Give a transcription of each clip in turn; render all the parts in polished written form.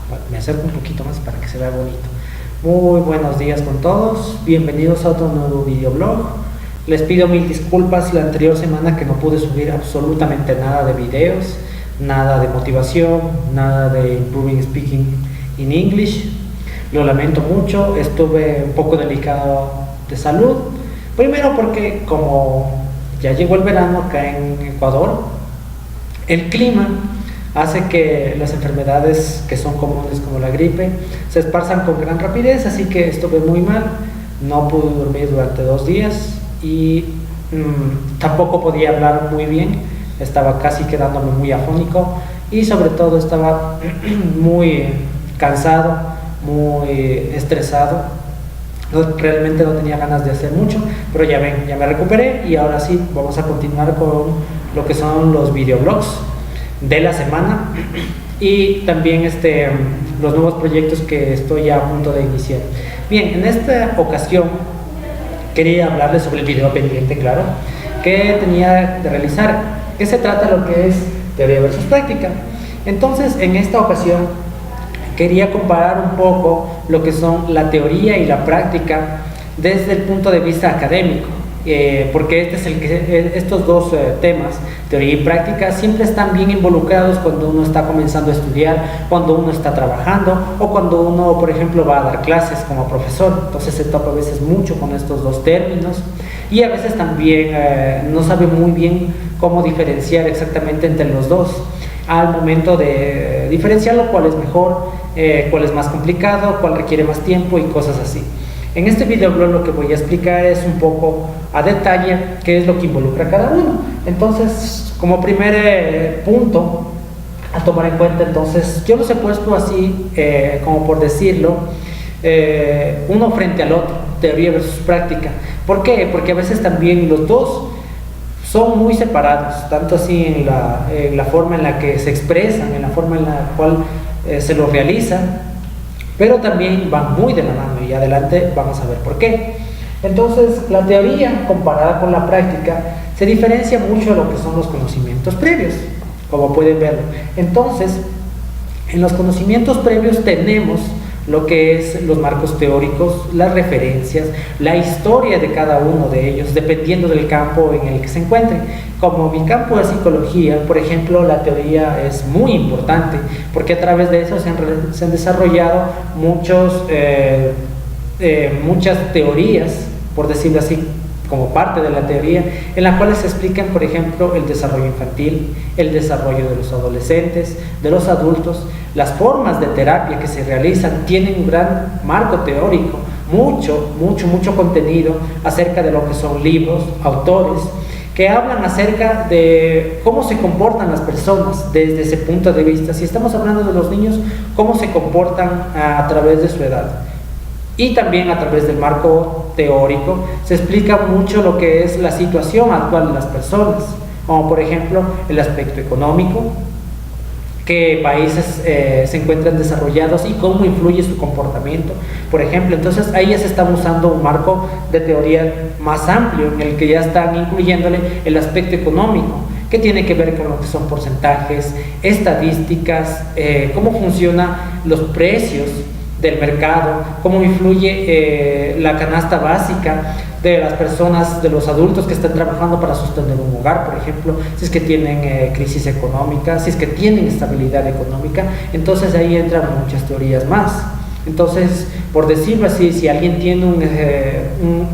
Bueno, me acerco un poquito más para que se vea bonito. Muy buenos días con todos, bienvenidos a otro nuevo videoblog. Les pido mil disculpas la anterior semana que no pude subir absolutamente nada de videos, nada de motivación, nada de improving speaking in English. Lo lamento mucho, estuve un poco delicado de salud. Primero porque como ya llegó el verano acá en Ecuador, el clima hace que las enfermedades que son comunes como la gripe se esparzan con gran rapidez, así que estuve muy mal, no pude dormir durante 2 días y tampoco podía hablar muy bien, estaba casi quedándome muy afónico y sobre todo estaba muy cansado, muy estresado. Realmente no tenía ganas de hacer mucho, pero ya ven, ya me recuperé y ahora sí vamos a continuar con lo que son los videoblogs de la semana y también los nuevos proyectos que estoy ya a punto de iniciar. Bien, en esta ocasión quería hablarles sobre el video pendiente, claro, que tenía de realizar, que se trata de lo que es teoría versus práctica. Entonces, en esta ocasión quería comparar un poco lo que son la teoría y la práctica desde el punto de vista académico, porque estos dos temas, teoría y práctica, siempre están bien involucrados cuando uno está comenzando a estudiar, cuando uno está trabajando o cuando uno, por ejemplo, va a dar clases como profesor. Entonces se topa a veces mucho con estos dos términos y a veces también no sabe muy bien cómo diferenciar exactamente entre los dos al momento de diferenciarlo, cuál es mejor, cuál es más complicado, cuál requiere más tiempo y cosas así. En este videoblog lo que voy a explicar es un poco a detalle qué es lo que involucra cada uno. Entonces, como primer punto a tomar en cuenta, entonces yo los he puesto así, como por decirlo, uno frente al otro, teoría versus práctica. ¿Por qué? Porque a veces también los dos son muy separados, tanto así en la forma en la que se expresan, en la forma en la cual se lo realizan, pero también van muy de la mano y adelante vamos a ver por qué. Entonces, la teoría comparada con la práctica se diferencia mucho de lo que son los conocimientos previos, como pueden verlo. Entonces, en los conocimientos previos tenemos lo que es los marcos teóricos, las referencias, la historia de cada uno de ellos, dependiendo del campo en el que se encuentren. Como mi campo es psicología, por ejemplo, la teoría es muy importante, porque a través de eso se han desarrollado muchas teorías, por decirlo así, como parte de la teoría, en la cual se explican, por ejemplo, el desarrollo infantil, el desarrollo de los adolescentes, de los adultos, las formas de terapia que se realizan, tienen un gran marco teórico, mucho contenido acerca de lo que son libros, autores, que hablan acerca de cómo se comportan las personas desde ese punto de vista. Si estamos hablando de los niños, cómo se comportan a través de su edad. Y también a través del marco teórico se explica mucho lo que es la situación actual de las personas, como por ejemplo el aspecto económico, qué países se encuentran desarrollados y cómo influye su comportamiento, por ejemplo. Entonces ahí ya se está usando un marco de teoría más amplio en el que ya están incluyéndole el aspecto económico, que tiene que ver con lo que son porcentajes, estadísticas, cómo funcionan los precios del mercado, cómo influye la canasta básica de las personas, de los adultos que están trabajando para sostener un hogar, por ejemplo, si es que tienen crisis económica, si es que tienen estabilidad económica. Entonces ahí entran muchas teorías más. Entonces, por decirlo así, si alguien tiene un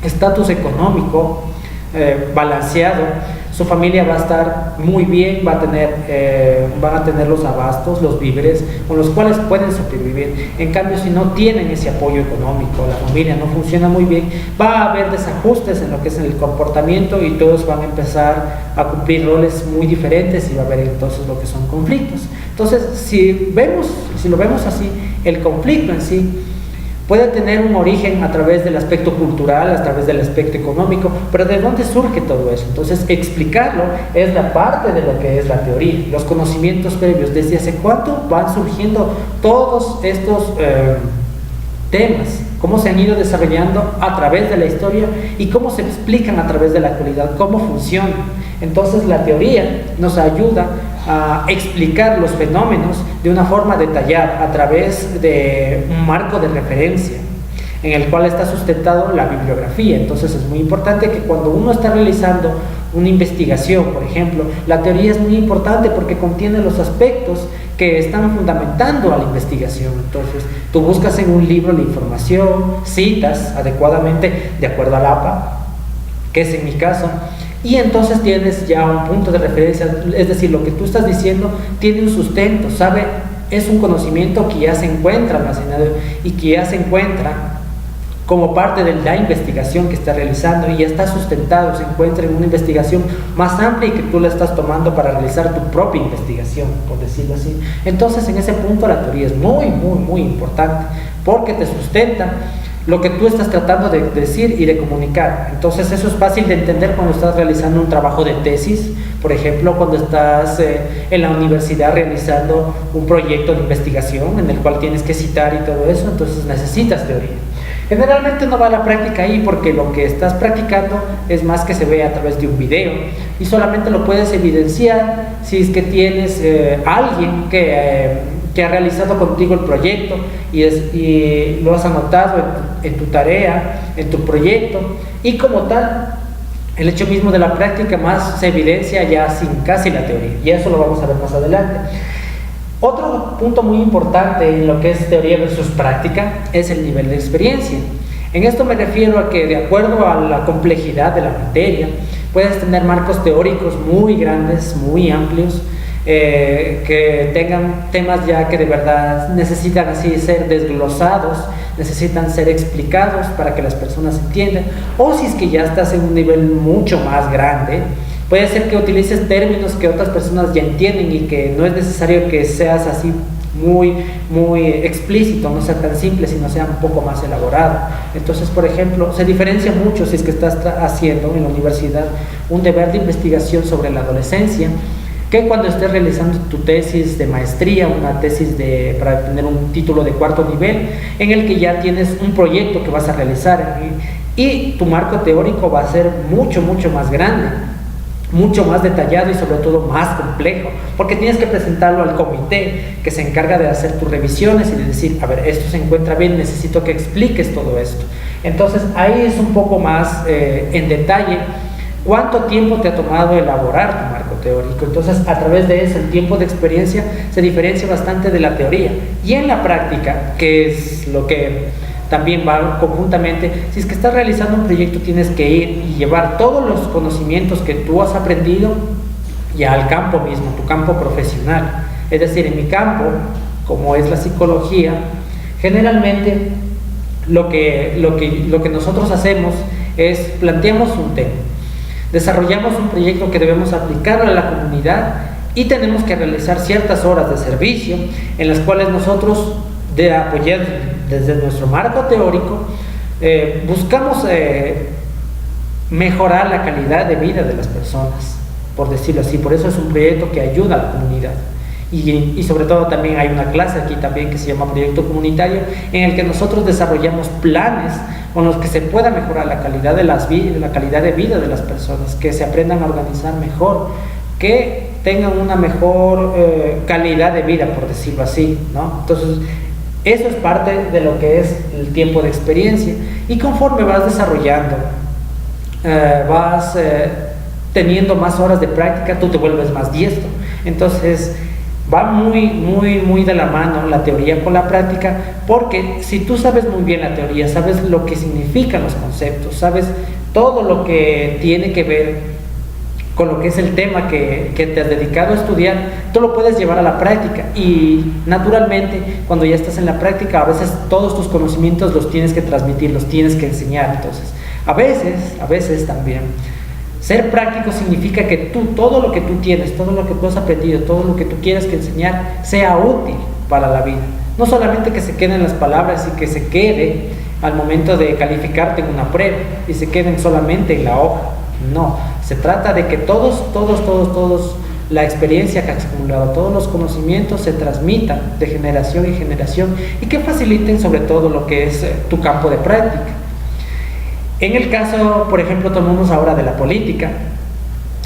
estatus económico balanceado, su familia va a estar muy bien, van a tener los abastos, los víveres con los cuales pueden sobrevivir. En cambio, si no tienen ese apoyo económico, la familia no funciona muy bien, va a haber desajustes en lo que es el comportamiento y todos van a empezar a cumplir roles muy diferentes y va a haber entonces lo que son conflictos. Entonces, si lo vemos así, el conflicto en sí puede tener un origen a través del aspecto cultural, a través del aspecto económico, pero ¿de dónde surge todo eso? Entonces, explicarlo es la parte de lo que es la teoría, los conocimientos previos, desde hace cuánto van surgiendo todos estos temas, cómo se han ido desarrollando a través de la historia y cómo se explican a través de la actualidad, cómo funcionan. Entonces la teoría nos ayuda a explicar los fenómenos de una forma detallada a través de un marco de referencia en el cual está sustentado la bibliografía. Entonces es muy importante que cuando uno está realizando una investigación, por ejemplo, la teoría es muy importante porque contiene los aspectos que están fundamentando a la investigación. Entonces tú buscas en un libro la información, citas adecuadamente de acuerdo al APA, que es en mi caso, y entonces tienes ya un punto de referencia, es decir, lo que tú estás diciendo tiene un sustento, es un conocimiento que ya se encuentra almacenado y que ya se encuentra como parte de la investigación que está realizando y ya está sustentado, se encuentra en una investigación más amplia y que tú la estás tomando para realizar tu propia investigación, por decirlo así. Entonces en ese punto la teoría es muy importante porque te sustenta lo que tú estás tratando de decir y de comunicar. Entonces eso es fácil de entender cuando estás realizando un trabajo de tesis, por ejemplo, cuando estás en la universidad realizando un proyecto de investigación en el cual tienes que citar y todo eso, entonces necesitas teoría. Generalmente no va la práctica ahí porque lo que estás practicando es más que se ve a través de un video y solamente lo puedes evidenciar si es que tienes alguien que ha realizado contigo el proyecto y lo has anotado en tu tarea, en tu proyecto, y como tal, el hecho mismo de la práctica más se evidencia ya sin casi la teoría, y eso lo vamos a ver más adelante. Otro punto muy importante en lo que es teoría versus práctica es el nivel de experiencia. En esto me refiero a que de acuerdo a la complejidad de la materia, puedes tener marcos teóricos muy grandes, muy amplios, que tengan temas ya que de verdad necesitan así ser desglosados, necesitan ser explicados para que las personas entiendan, o si es que ya estás en un nivel mucho más grande, puede ser que utilices términos que otras personas ya entienden y que no es necesario que seas así muy explícito, no sea tan simple, sino sea un poco más elaborado. Entonces, por ejemplo, se diferencia mucho si es que estás haciendo en la universidad un deber de investigación sobre la adolescencia, que cuando estés realizando tu tesis de maestría, una tesis para tener un título de cuarto nivel, en el que ya tienes un proyecto que vas a realizar y tu marco teórico va a ser mucho más grande, mucho más detallado y sobre todo más complejo, porque tienes que presentarlo al comité que se encarga de hacer tus revisiones y de decir, a ver, esto se encuentra bien, necesito que expliques todo esto. Entonces ahí es un poco más en detalle cuánto tiempo te ha tomado elaborar tu marco teórico. Entonces a través de eso el tiempo de experiencia se diferencia bastante de la teoría, y en la práctica, que es lo que también va conjuntamente, si es que estás realizando un proyecto tienes que ir y llevar todos los conocimientos que tú has aprendido ya al campo mismo, tu campo profesional. Es decir, en mi campo, como es la psicología, generalmente lo que nosotros hacemos es planteamos un tema, desarrollamos un proyecto que debemos aplicar a la comunidad y tenemos que realizar ciertas horas de servicio en las cuales nosotros, de apoyar desde nuestro marco teórico, buscamos mejorar la calidad de vida de las personas, por decirlo así. Por eso es un proyecto que ayuda a la comunidad. Y sobre todo también hay una clase aquí también que se llama proyecto comunitario, en el que nosotros desarrollamos planes con los que se pueda mejorar la calidad de la calidad de vida de las personas, que se aprendan a organizar mejor, que tengan una mejor calidad de vida, por decirlo así, ¿no? Entonces eso es parte de lo que es el tiempo de experiencia, y conforme vas desarrollando, vas teniendo más horas de práctica, tú te vuelves más diestro. Entonces va muy de la mano la teoría con la práctica, porque si tú sabes muy bien la teoría, sabes lo que significan los conceptos, sabes todo lo que tiene que ver con lo que es el tema que te has dedicado a estudiar, tú lo puedes llevar a la práctica, y naturalmente cuando ya estás en la práctica a veces todos tus conocimientos los tienes que transmitir, los tienes que enseñar. Entonces a veces también ser práctico significa que todo lo que tú tienes, todo lo que tú has aprendido, todo lo que tú quieres que enseñar sea útil para la vida, no solamente que se queden las palabras y que se quede al momento de calificarte en una prueba y se queden solamente en la hoja. No, se trata de que todos la experiencia que has acumulado, todos los conocimientos se transmitan de generación en generación y que faciliten sobre todo lo que es tu campo de práctica. En el caso, por ejemplo, tomamos ahora de la política.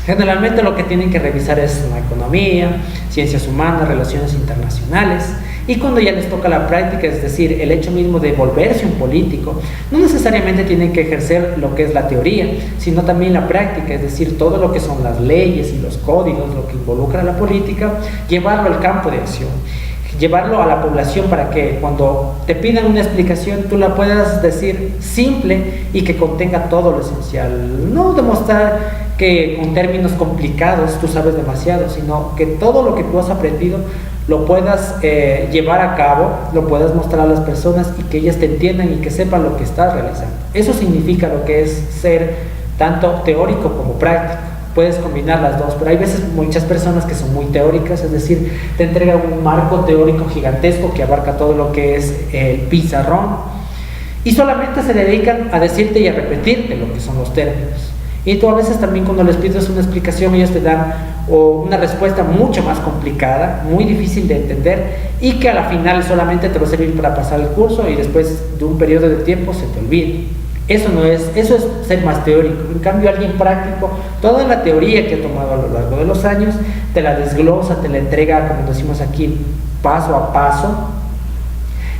Generalmente lo que tienen que revisar es la economía, ciencias humanas, relaciones internacionales, y cuando ya les toca la práctica, es decir, el hecho mismo de volverse un político, no necesariamente tienen que ejercer lo que es la teoría, sino también la práctica, es decir, todo lo que son las leyes y los códigos, lo que involucra a la política, llevarlo al campo de acción, llevarlo a la población para que cuando te pidan una explicación tú la puedas decir simple y que contenga todo lo esencial. No demostrar que con términos complicados tú sabes demasiado, sino que todo lo que tú has aprendido lo puedas llevar a cabo, lo puedas mostrar a las personas y que ellas te entiendan y que sepan lo que estás realizando. Eso significa lo que es ser tanto teórico como práctico. Puedes combinar las dos, pero hay veces muchas personas que son muy teóricas, es decir, te entregan un marco teórico gigantesco que abarca todo lo que es el pizarrón y solamente se dedican a decirte y a repetirte lo que son los términos. Y tú a veces también cuando les pides una explicación ellos te dan una respuesta mucho más complicada, muy difícil de entender y que a la final solamente te va a servir para pasar el curso y después de un periodo de tiempo se te olvida. Eso es ser más teórico. En cambio alguien práctico, toda la teoría que ha tomado a lo largo de los años, te la desglosa, te la entrega, como decimos aquí, paso a paso.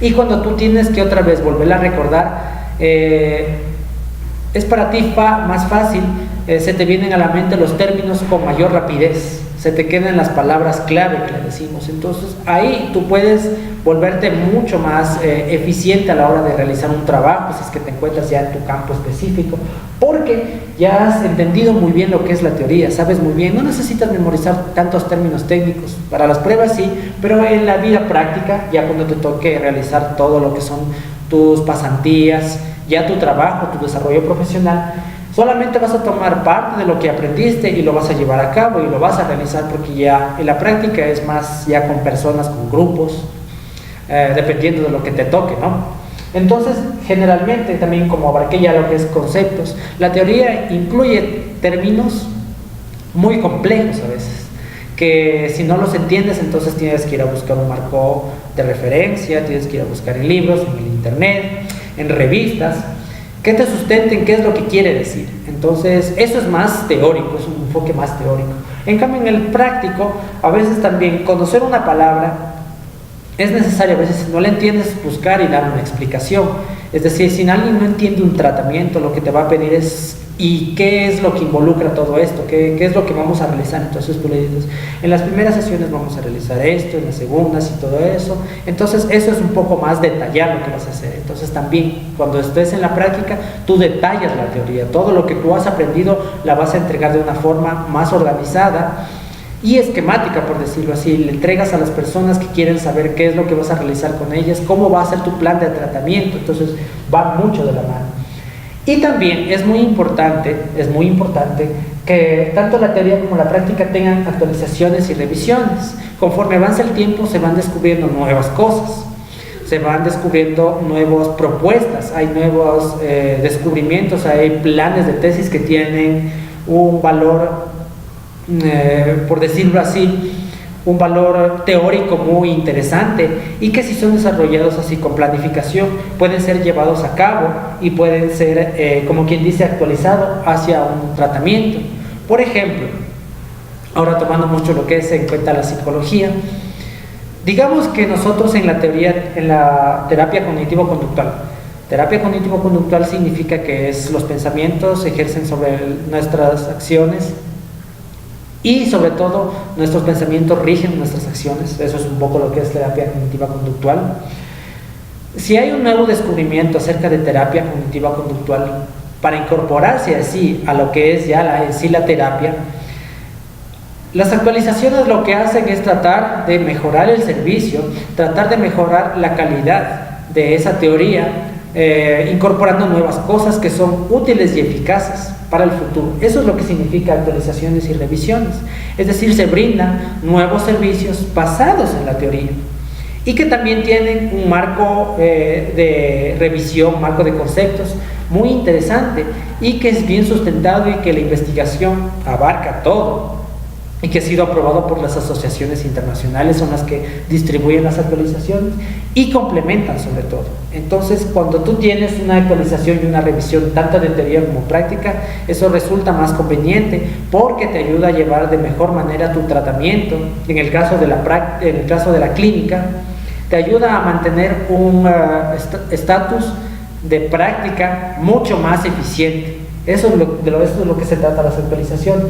Y cuando tú tienes que otra vez volverla a recordar, es para ti más fácil, se te vienen a la mente los términos con mayor rapidez, se te quedan las palabras clave que le decimos. Entonces ahí tú puedes volverte mucho más eficiente a la hora de realizar un trabajo, si es que te encuentras ya en tu campo específico, porque ya has entendido muy bien lo que es la teoría, sabes muy bien, no necesitas memorizar tantos términos técnicos, para las pruebas sí, pero en la vida práctica, ya cuando te toque realizar todo lo que son tus pasantías, ya tu trabajo, tu desarrollo profesional, solamente vas a tomar parte de lo que aprendiste y lo vas a llevar a cabo y lo vas a realizar, porque ya en la práctica es más ya con personas, con grupos, dependiendo de lo que te toque, ¿no? Entonces, generalmente también, como abarqué ya lo que es conceptos, la teoría incluye términos muy complejos a veces, que si no los entiendes, entonces tienes que ir a buscar un marco de referencia, tienes que ir a buscar en libros, en el internet, en revistas, que te sustenten qué es lo que quiere decir. Entonces, eso es más teórico, es un enfoque más teórico. En cambio, en el práctico, a veces también conocer una palabra es necesario, a veces si no la entiendes, buscar y dar una explicación. Es decir, si alguien no entiende un tratamiento, lo que te va a pedir es ¿y qué es lo que involucra todo esto? ¿Qué es lo que vamos a realizar? Entonces tú le dices, en las primeras sesiones vamos a realizar esto, en las segundas y todo eso. Entonces eso es un poco más detallado lo que vas a hacer. Entonces también cuando estés en la práctica, tú detallas la teoría. Todo lo que tú has aprendido la vas a entregar de una forma más organizada y esquemática, por decirlo así. Le entregas a las personas que quieren saber qué es lo que vas a realizar con ellas, cómo va a ser tu plan de tratamiento. Entonces va mucho de la mano. Y también es muy importante que tanto la teoría como la práctica tengan actualizaciones y revisiones. Conforme avanza el tiempo se van descubriendo nuevas cosas, se van descubriendo nuevas propuestas, hay nuevos descubrimientos, hay planes de tesis que tienen un valor, por decirlo así, un valor teórico muy interesante y que si son desarrollados así con planificación pueden ser llevados a cabo y pueden ser, como quien dice, actualizados hacia un tratamiento. Por ejemplo, ahora tomando mucho lo que es en cuenta la psicología, digamos que nosotros en la teoría, en la terapia cognitivo-conductual significa que los pensamientos ejercen sobre nuestras acciones y sobre todo nuestros pensamientos rigen nuestras acciones. Eso es un poco lo que es terapia cognitiva conductual. Si hay un nuevo descubrimiento acerca de terapia cognitiva conductual para incorporarse así a lo que es ya en sí la terapia, las actualizaciones lo que hacen es tratar de mejorar el servicio, tratar de mejorar la calidad de esa teoría, incorporando nuevas cosas que son útiles y eficaces para el futuro. Eso es lo que significa actualizaciones y revisiones. Es decir, se brindan nuevos servicios basados en la teoría y que también tienen un marco de revisión, marco de conceptos muy interesante y que es bien sustentado y que la investigación abarca todo. y que ha sido aprobado por las asociaciones internacionales, son las que distribuyen las actualizaciones y complementan sobre todo. Entonces, cuando tú tienes una actualización y una revisión tanto de teoría como práctica, eso resulta más conveniente porque te ayuda a llevar de mejor manera tu tratamiento. En el caso de la clínica, te ayuda a mantener un estatus de práctica mucho más eficiente. Eso es lo que se trata de las actualizaciones.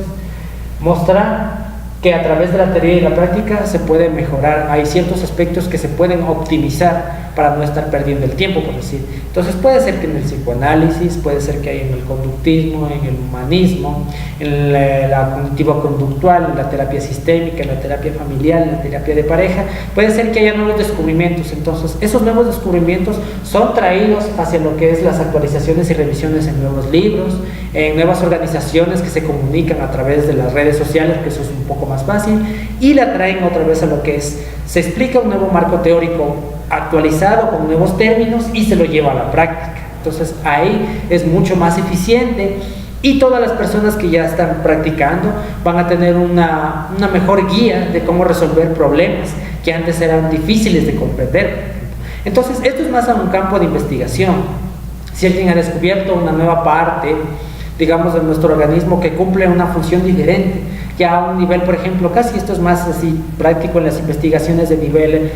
Mostrar que a través de la teoría y la práctica se puede mejorar. Hay ciertos aspectos que se pueden optimizar para no estar perdiendo el tiempo, por decir. Entonces puede ser que en el psicoanálisis, puede ser que hay en el conductismo, en el humanismo, en la cognitivo-conductual, en la terapia sistémica, en la terapia familiar, en la terapia de pareja, puede ser que haya nuevos descubrimientos. Entonces esos nuevos descubrimientos son traídos hacia lo que es las actualizaciones y revisiones en nuevos libros, en nuevas organizaciones que se comunican a través de las redes sociales, que eso es un poco más fácil, y la traen otra vez a lo que es, se explica un nuevo marco teórico actualizado con nuevos términos y se lo lleva a la práctica. Entonces ahí es mucho más eficiente y todas las personas que ya están practicando van a tener una mejor guía de cómo resolver problemas que antes eran difíciles de comprender. Entonces esto es más a un campo de investigación. Si alguien ha descubierto una nueva parte, digamos, de nuestro organismo que cumple una función diferente, ya a un nivel, por ejemplo, casi esto es más así práctico en las investigaciones de nivel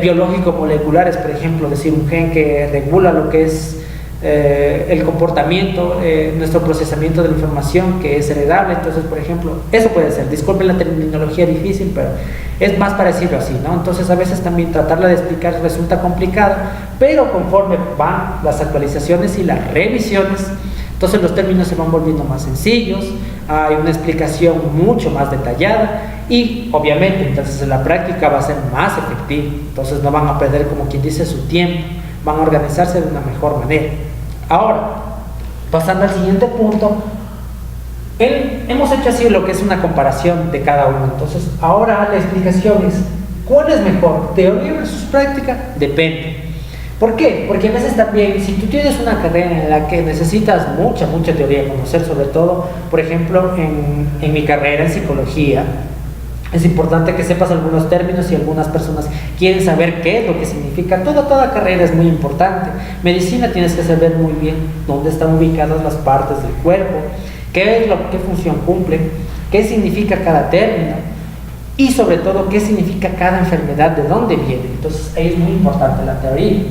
biológico moleculares, por ejemplo, decir un gen que regula lo que es el comportamiento, nuestro procesamiento de la información que es heredable. Entonces, por ejemplo, eso puede ser, disculpen la terminología difícil, pero es más parecido así, ¿no? Entonces a veces también tratarla de explicar resulta complicado, pero conforme van las actualizaciones y las revisiones, entonces los términos se van volviendo más sencillos, hay una explicación mucho más detallada y obviamente entonces en la práctica va a ser más efectiva. Entonces no van a perder, como quien dice, su tiempo, van a organizarse de una mejor manera. Ahora, pasando al siguiente punto, hemos hecho así lo que es una comparación de cada uno. Entonces ahora la explicación es, ¿cuál es mejor? ¿Teoría versus práctica? Depende. ¿Por qué? Porque a veces también, si tú tienes una carrera en la que necesitas mucha teoría, conocer sobre todo, por ejemplo, en mi carrera en psicología, es importante que sepas algunos términos y algunas personas quieren saber qué es lo que significa. Toda carrera es muy importante. Medicina tienes que saber muy bien dónde están ubicadas las partes del cuerpo, qué función cumplen, qué significa cada término y sobre todo qué significa cada enfermedad, de dónde viene. Entonces ahí es muy importante la teoría.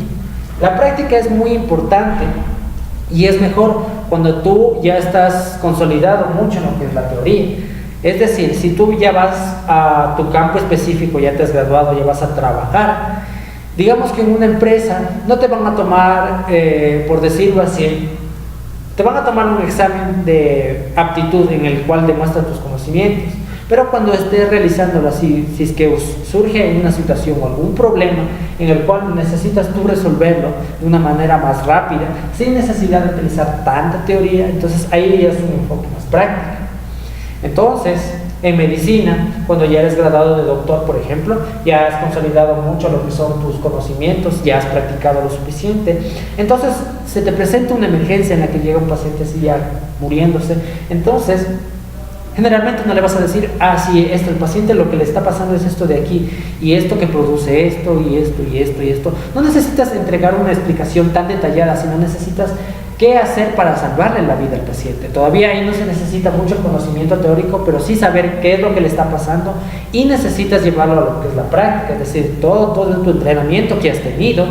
La práctica es muy importante y es mejor cuando tú ya estás consolidado mucho en lo que es la teoría. Es decir, si tú ya vas a tu campo específico, ya te has graduado, ya vas a trabajar, digamos que en una empresa no te van a tomar, por decirlo así, te van a tomar un examen de aptitud en el cual demuestran tus conocimientos. Pero cuando estés realizándolo así, si es que surge una situación o algún problema en el cual necesitas tú resolverlo de una manera más rápida, sin necesidad de utilizar tanta teoría, entonces ahí ya es un enfoque más práctico. Entonces, en medicina, cuando ya eres graduado de doctor, por ejemplo, ya has consolidado mucho lo que son tus conocimientos, ya has practicado lo suficiente, entonces se te presenta una emergencia en la que llega un paciente así ya muriéndose, entonces generalmente no le vas a decir, sí, el paciente lo que le está pasando es esto de aquí, y esto que produce esto, y esto, y esto, y esto. No necesitas entregar una explicación tan detallada, sino necesitas qué hacer para salvarle la vida al paciente. Todavía ahí no se necesita mucho conocimiento teórico, pero sí saber qué es lo que le está pasando, y necesitas llevarlo a lo que es la práctica, es decir, todo tu entrenamiento que has tenido,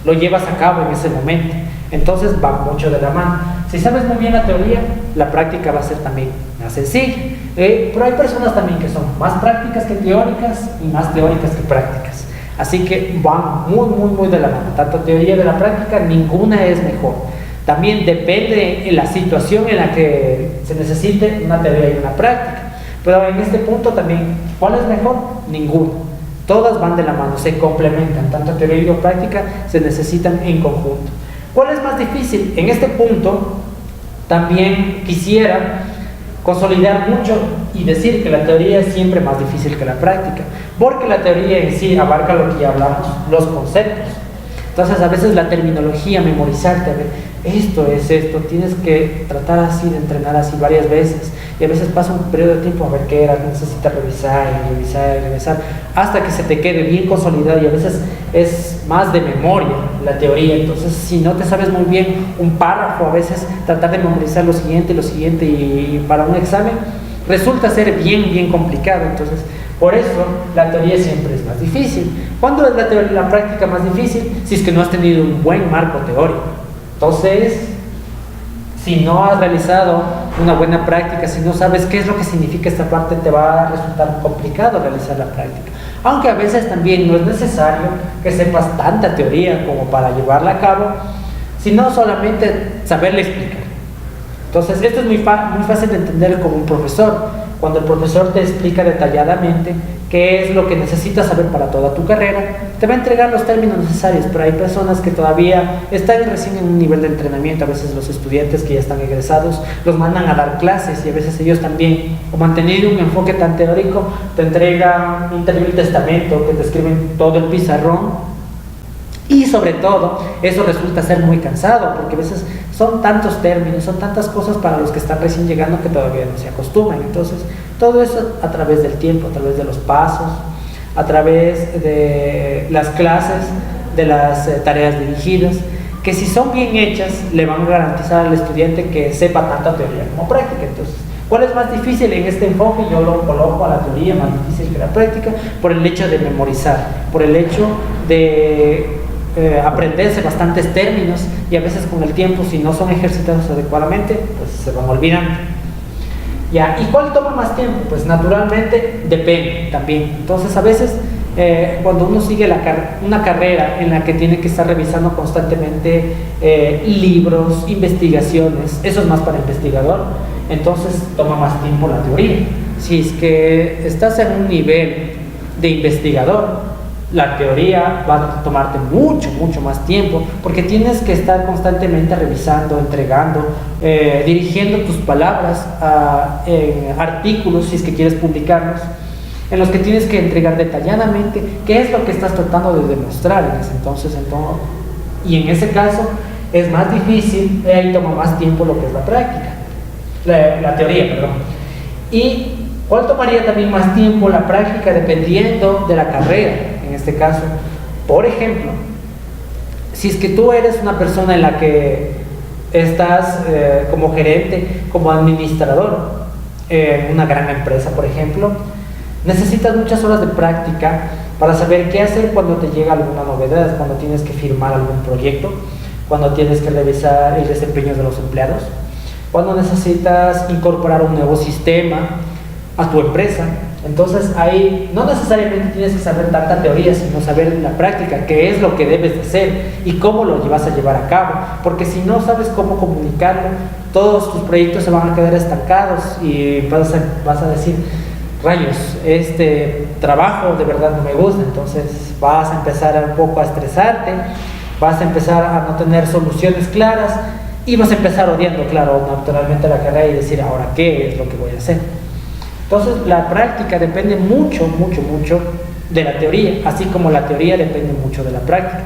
lo llevas a cabo en ese momento. Entonces va mucho de la mano. Si sabes muy bien la teoría, la práctica va a ser también más sencilla. Pero hay personas también que son más prácticas que teóricas y más teóricas que prácticas. Así que van muy de la mano. Tanto teoría de la práctica, ninguna es mejor. También depende de la situación en la que se necesite una teoría y una práctica. Pero en este punto también, ¿cuál es mejor? Ninguna. Todas van de la mano, se complementan. Tanto teoría y práctica se necesitan en conjunto. ¿Cuál es más difícil? En este punto también quisiera consolidar mucho y decir que la teoría es siempre más difícil que la práctica, porque la teoría en sí abarca lo que ya hablamos, los conceptos. Entonces a veces la terminología, memorizarte esto es esto, tienes que tratar así, de entrenar así varias veces, y a veces pasa un periodo de tiempo a ver qué era, necesitas revisar y revisar y revisar, hasta que se te quede bien consolidado, y a veces es más de memoria la teoría. Entonces si no te sabes muy bien un párrafo, a veces tratar de memorizar lo siguiente, y para un examen resulta ser bien complicado. Entonces por eso la teoría siempre es más difícil. ¿Cuándo es la práctica más difícil? Si es que no has tenido un buen marco teórico. Entonces, si no has realizado una buena práctica, si no sabes qué es lo que significa esta parte, te va a resultar complicado realizar la práctica. Aunque a veces también no es necesario que sepas tanta teoría como para llevarla a cabo, sino solamente saberla explicar. Entonces, esto es muy fácil de entender como un profesor. Cuando el profesor te explica detalladamente qué es lo que necesitas saber para toda tu carrera, te va a entregar los términos necesarios, pero hay personas que todavía están recién en un nivel de entrenamiento. A veces los estudiantes que ya están egresados los mandan a dar clases, y a veces ellos también, como han tenido un enfoque tan teórico, te entregan un terrible testamento que te escriben todo el pizarrón. Y sobre todo, eso resulta ser muy cansado, porque a veces son tantos términos, son tantas cosas para los que están recién llegando que todavía no se acostumbran. Entonces, todo eso a través del tiempo, a través de los pasos, a través de las clases, de las tareas dirigidas, que si son bien hechas, le van a garantizar al estudiante que sepa tanta teoría como práctica. Entonces, ¿cuál es más difícil en este enfoque? Yo lo coloco a la teoría más difícil que la práctica, por el hecho de memorizar, por el hecho de aprenderse bastantes términos, y a veces con el tiempo, si no son ejercitados adecuadamente, pues se van olvidando. Ya, ¿y cuál toma más tiempo? Pues naturalmente depende también. Entonces a veces cuando uno sigue una carrera en la que tiene que estar revisando constantemente libros, investigaciones, eso es más para investigador, entonces toma más tiempo la teoría. Si es que estás en un nivel de investigador, la teoría va a tomarte mucho más tiempo, porque tienes que estar constantemente revisando, entregando, dirigiendo tus palabras a artículos, si es que quieres publicarlos, en los que tienes que entregar detalladamente qué es lo que estás tratando de demostrar en ese entonces. Y en ese caso es más difícil, ahí toma más tiempo lo que es la práctica, la teoría, perdón. ¿Y cuál tomaría también más tiempo? La práctica, dependiendo de la carrera. En este caso, por ejemplo, si es que tú eres una persona en la que estás como gerente, como administrador en una gran empresa, por ejemplo, necesitas muchas horas de práctica para saber qué hacer cuando te llega alguna novedad, cuando tienes que firmar algún proyecto, cuando tienes que revisar el desempeño de los empleados, cuando necesitas incorporar un nuevo sistema a tu empresa. Entonces ahí no necesariamente tienes que saber tanta teoría, sino saber la práctica, qué es lo que debes de hacer y cómo lo vas a llevar a cabo, porque si no sabes cómo comunicarlo, todos tus proyectos se van a quedar estancados y vas a decir, rayos, este trabajo de verdad no me gusta. Entonces vas a empezar un poco a estresarte, vas a empezar a no tener soluciones claras y vas a empezar odiando, claro, naturalmente la carrera, y decir, ahora qué es lo que voy a hacer. Entonces la práctica depende mucho de la teoría, así como la teoría depende mucho de la práctica.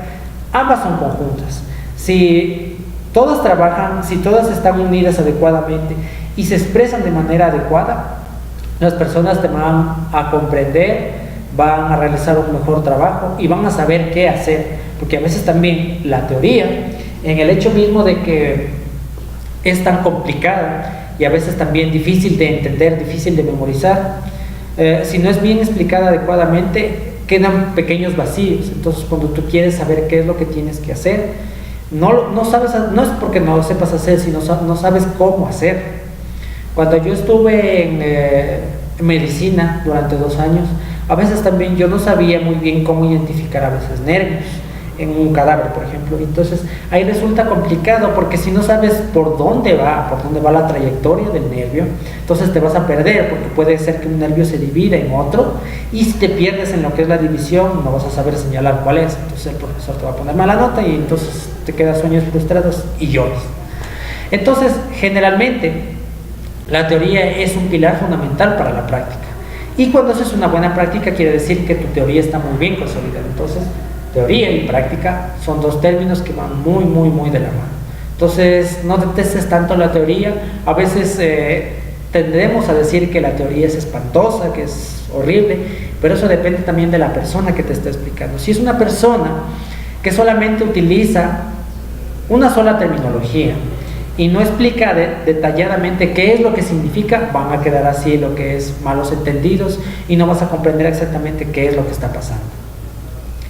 Ambas son conjuntas. Si todas trabajan, si todas están unidas adecuadamente y se expresan de manera adecuada, las personas te van a comprender, van a realizar un mejor trabajo y van a saber qué hacer, porque a veces también la teoría, en el hecho mismo de que es tan complicada y a veces también difícil de entender, difícil de memorizar, si no es bien explicada adecuadamente, quedan pequeños vacíos. Entonces cuando tú quieres saber qué es lo que tienes que hacer, no sabes, no es porque no lo sepas hacer, sino no sabes cómo hacer. Cuando yo estuve en medicina durante 2 años, a veces también yo no sabía muy bien cómo identificar a veces nervios en un cadáver, por ejemplo. Entonces ahí resulta complicado, porque si no sabes por dónde va la trayectoria del nervio, entonces te vas a perder, porque puede ser que un nervio se divida en otro, y si te pierdes en lo que es la división, no vas a saber señalar cuál es. Entonces el profesor te va a poner mala nota y entonces te quedas sueños frustrados y lloras. Entonces generalmente la teoría es un pilar fundamental para la práctica, y cuando haces una buena práctica quiere decir que tu teoría está muy bien consolidada. Entonces teoría y práctica son 2 términos que van muy de la mano. Entonces, no detestes tanto la teoría. A veces tendremos a decir que la teoría es espantosa, que es horrible, pero eso depende también de la persona que te está explicando. Si es una persona que solamente utiliza una sola terminología y no explica detalladamente qué es lo que significa, van a quedar así lo que es malos entendidos y no vas a comprender exactamente qué es lo que está pasando.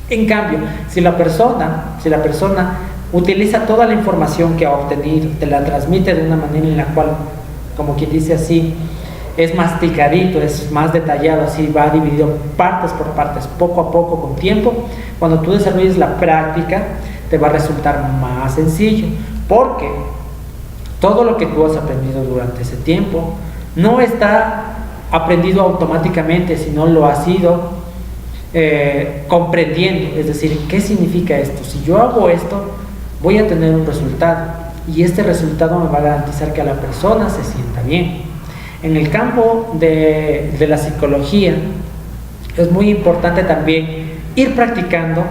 En cambio, si la persona utiliza toda la información que ha obtenido, te la transmite de una manera en la cual, como quien dice así, es masticadito, es más detallado, así va dividido partes por partes, poco a poco, con tiempo, cuando tú desarrolles la práctica, te va a resultar más sencillo, porque todo lo que tú has aprendido durante ese tiempo no está aprendido automáticamente, sino lo has ido comprendiendo. Es decir, ¿qué significa esto? Si yo hago esto, voy a tener un resultado, y este resultado me va a garantizar que a la persona se sienta bien. En el campo de la psicología es muy importante también ir practicando,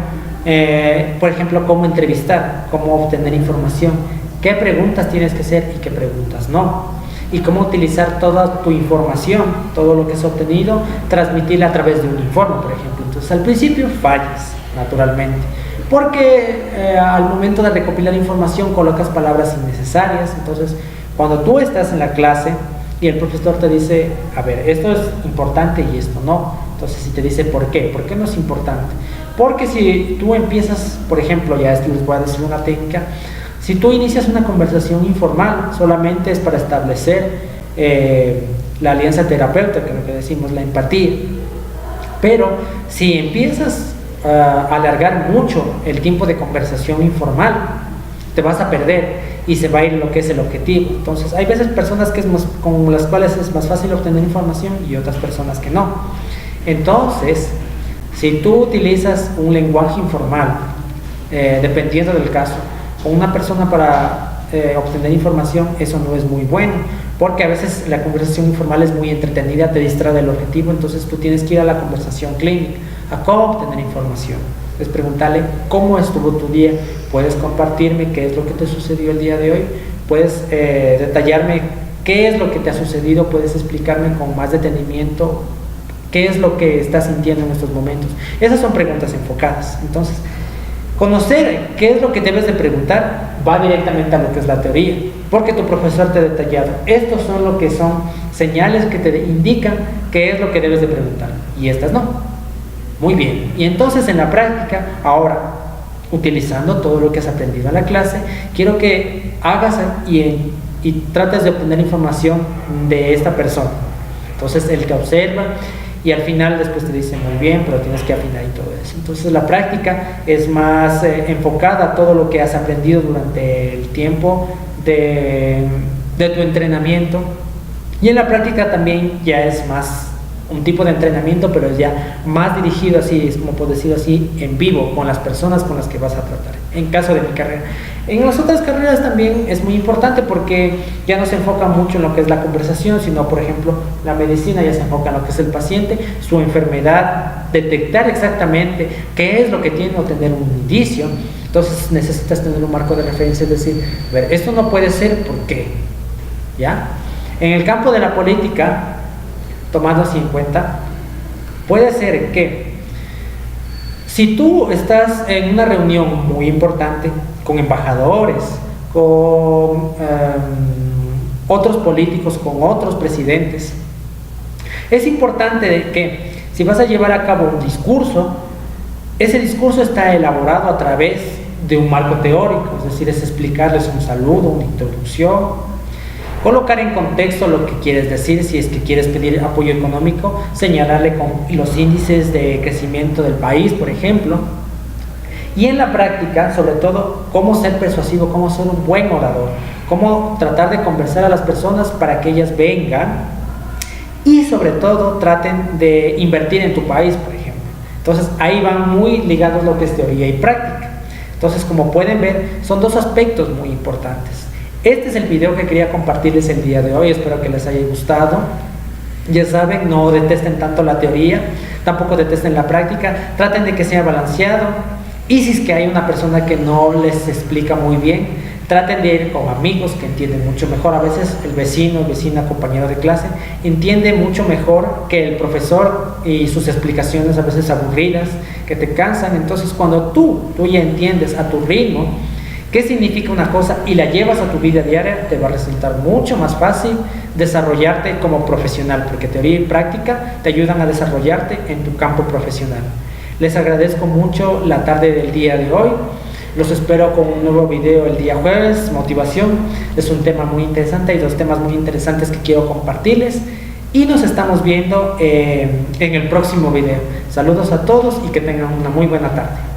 por ejemplo, cómo entrevistar, cómo obtener información, qué preguntas tienes que hacer y qué preguntas no, y cómo utilizar toda tu información, todo lo que has obtenido, transmitirla a través de un informe, por ejemplo. Entonces, al principio fallas, naturalmente, porque al momento de recopilar información colocas palabras innecesarias. Entonces, cuando tú estás en la clase y el profesor te dice, a ver, esto es importante y esto no, entonces si te dice ¿por qué? ¿Por qué no es importante? Porque si tú empiezas, por ejemplo, ya les voy a decir una técnica, si tú inicias una conversación informal, solamente es para establecer la alianza terapéutica, lo que decimos, la empatía. Pero si empiezas a alargar mucho el tiempo de conversación informal, te vas a perder y se va a ir lo que es el objetivo. Entonces, hay veces personas con las cuales es más fácil obtener información y otras personas que no. Entonces, si tú utilizas un lenguaje informal, dependiendo del caso, con una persona para obtener información, eso no es muy bueno, porque a veces la conversación informal es muy entretenida, te distrae del objetivo. Entonces tú tienes que ir a la conversación clínica, a cómo obtener información. Es preguntarle cómo estuvo tu día, puedes compartirme qué es lo que te sucedió el día de hoy, puedes detallarme qué es lo que te ha sucedido, puedes explicarme con más detenimiento qué es lo que estás sintiendo en estos momentos. Esas son preguntas enfocadas. Entonces, conocer qué es lo que debes de preguntar va directamente a lo que es la teoría, porque tu profesor te ha detallado, estos son lo que son señales que te indican qué es lo que debes de preguntar, y estas no. Muy bien, y entonces en la práctica, ahora, utilizando todo lo que has aprendido en la clase, quiero que hagas y trates de obtener información de esta persona. Entonces él te observa y al final después te dice muy bien, pero tienes que afinar y todo eso. Entonces la práctica es más enfocada a todo lo que has aprendido durante el tiempo de tu entrenamiento, y en la práctica también ya es más un tipo de entrenamiento, pero es ya más dirigido, así es como puedo decirlo así, en vivo, con las personas con las que vas a tratar, en caso de mi carrera. En las otras carreras también es muy importante, porque ya no se enfoca mucho en lo que es la conversación, sino por ejemplo la medicina ya se enfoca en lo que es el paciente, su enfermedad, detectar exactamente qué es lo que tiene o tener un indicio. Entonces necesitas tener un marco de referencia, es decir, a ver, esto no puede ser, ¿por qué? ¿Ya? En el campo de la política, tomando así en cuenta, puede ser que si tú estás en una reunión muy importante con embajadores, con otros políticos, con otros presidentes, es importante que si vas a llevar a cabo un discurso, ese discurso está elaborado a través de un marco teórico, es decir, es explicarles un saludo, una introducción, colocar en contexto lo que quieres decir. Si es que quieres pedir apoyo económico, señalarle con los índices de crecimiento del país, por ejemplo. Y en la práctica, sobre todo, cómo ser persuasivo, cómo ser un buen orador, cómo tratar de convencer a las personas para que ellas vengan, y sobre todo traten de invertir en tu país, por ejemplo. Entonces ahí van muy ligados lo que es teoría y práctica. Entonces, como pueden ver, son dos aspectos muy importantes. Este es el video que quería compartirles el día de hoy, espero que les haya gustado. Ya saben, no detesten tanto la teoría, tampoco detesten la práctica, traten de que sea balanceado, y si es que hay una persona que no les explica muy bien, Traten de ir con amigos que entienden mucho mejor. A veces el vecino, vecina, compañero de clase entiende mucho mejor que el profesor y sus explicaciones a veces aburridas, que te cansan. Entonces cuando tú ya entiendes a tu ritmo qué significa una cosa y la llevas a tu vida diaria, te va a resultar mucho más fácil desarrollarte como profesional, porque teoría y práctica te ayudan a desarrollarte en tu campo profesional. Les agradezco mucho la tarde del día de hoy. Los espero con un nuevo video el día jueves. Motivación es un tema muy interesante. Hay dos temas muy interesantes que quiero compartirles. Y nos estamos viendo en el próximo video. Saludos a todos y que tengan una muy buena tarde.